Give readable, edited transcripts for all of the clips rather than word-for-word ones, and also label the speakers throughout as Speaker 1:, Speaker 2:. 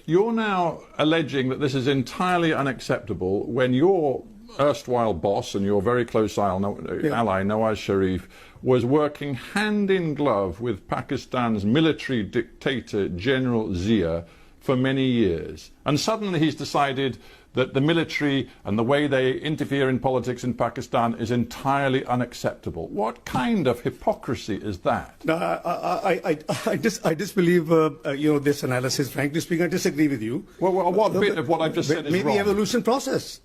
Speaker 1: You're now alleging that this is entirely unacceptable when your erstwhile boss and your very close ally, Nawaz Sharif, was working hand in glove with Pakistan's military dictator, General Zia, for many years. And suddenly he's decided that the military and the way they interfere in politics in Pakistan is entirely unacceptable. What kind of hypocrisy is that?
Speaker 2: I disbelieve this analysis. Frankly speaking, I disagree with you.
Speaker 1: Well, what bit of what I've just said is
Speaker 2: maybe
Speaker 1: wrong?
Speaker 2: Evolution process.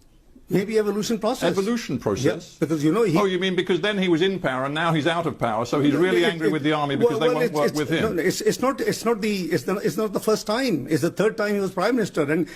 Speaker 2: Maybe evolution process.
Speaker 1: Evolution process?
Speaker 2: Yes, because
Speaker 1: oh, you mean because then he was in power and now he's out of power, so he's really angry with the army because they won't work with him?
Speaker 2: No, it's not the first time. It's the third time he was prime minister. And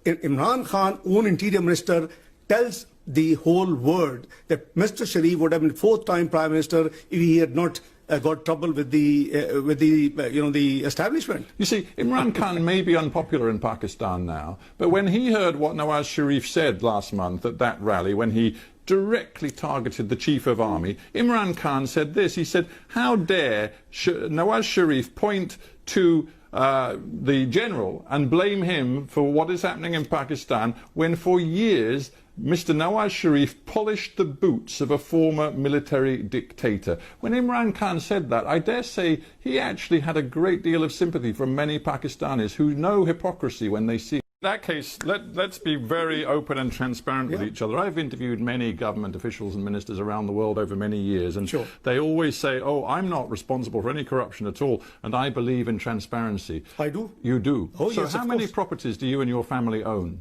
Speaker 2: Imran Khan, own interior minister, tells the whole world that Mr. Sharif would have been fourth time prime minister if he had not got trouble with the establishment.
Speaker 1: You see, Imran Khan may be unpopular in Pakistan now, but when he heard what Nawaz Sharif said last month at that rally, when he directly targeted the chief of army, Imran Khan said this. He said, how dare Nawaz Sharif point to the general and blame him for what is happening in Pakistan when for years Mr. Nawaz Sharif polished the boots of a former military dictator. When Imran Khan said that, I dare say he actually had a great deal of sympathy from many Pakistanis who know hypocrisy when they see it. In that case, let's be very open and transparent with each other. I've interviewed many government officials and ministers around the world over many years, and they always say, oh, I'm not responsible for any corruption at all, and I believe in transparency.
Speaker 2: I do.
Speaker 1: You do?
Speaker 2: Oh,
Speaker 1: so
Speaker 2: yes,
Speaker 1: how many properties do you and your family own?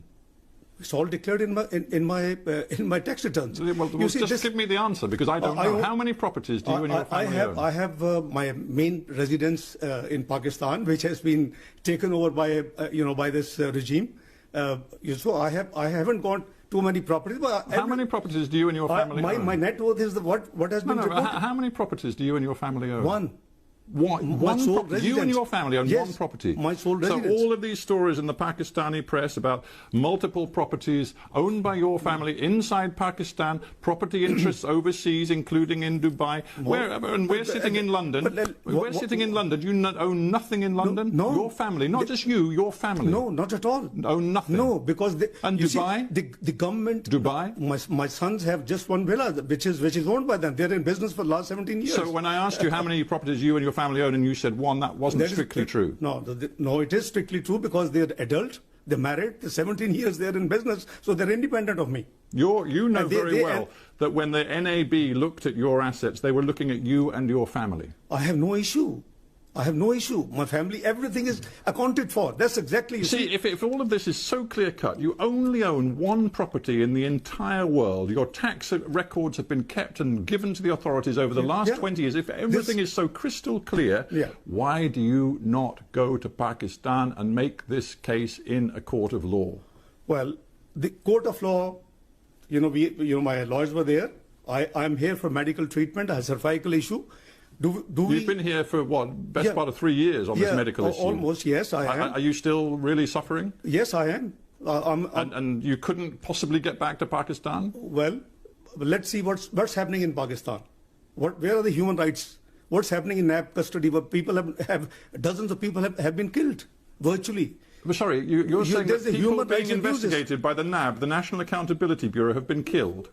Speaker 2: It's all declared in my tax returns.
Speaker 1: Well, just give me the answer, because I don't know. How many properties do you and your family own?
Speaker 2: I have my main residence in Pakistan, which has been taken over by by this regime. So I haven't got too many properties. But
Speaker 1: how many properties do you and your family own?
Speaker 2: My net worth is what has been reported.
Speaker 1: How many properties do you and your family own?
Speaker 2: One.
Speaker 1: One you and your family own one property.
Speaker 2: My sole residence.
Speaker 1: So all of these stories in the Pakistani press about multiple properties owned by your family inside Pakistan, property interests overseas, including in Dubai. We're sitting in London. We're sitting in London. You own nothing in London?
Speaker 2: No.
Speaker 1: Your family, not just you, your family.
Speaker 2: No, not at all.
Speaker 1: Own nothing?
Speaker 2: No, because
Speaker 1: and Dubai?
Speaker 2: The government.
Speaker 1: Dubai?
Speaker 2: My sons have just one villa, which is owned by them. They're in business for the last 17 years.
Speaker 1: So when I asked you how many properties you and your family own, and you said one, that wasn't strictly true.
Speaker 2: No, it is strictly true because they're adult, they're married, they're 17 years, they're in business, so they're independent of me.
Speaker 1: You know very well that when the NAB looked at your assets, they were looking at you and your family.
Speaker 2: I have no issue. I have no issue. My family, everything is accounted for. That's exactly...
Speaker 1: See, if all of this is so clear-cut, you only own one property in the entire world. Your tax records have been kept and given to the authorities over the last 20 years. If everything is so crystal clear, why do you not go to Pakistan and make this case in a court of law?
Speaker 2: Well, the court of law, my lawyers were there. I'm here for medical treatment. I have a cervical issue.
Speaker 1: You've been here for what, best part of 3 years on this medical issue?
Speaker 2: Almost, yes, I am.
Speaker 1: Are you still really suffering?
Speaker 2: Yes, I am.
Speaker 1: And you couldn't possibly get back to Pakistan?
Speaker 2: Well, let's see what's happening in Pakistan. Where are the human rights? What's happening in NAB custody? Where people have dozens of people have been killed, virtually.
Speaker 1: But sorry, you're saying that people being investigated by the NAB, the National Accountability Bureau, have been killed?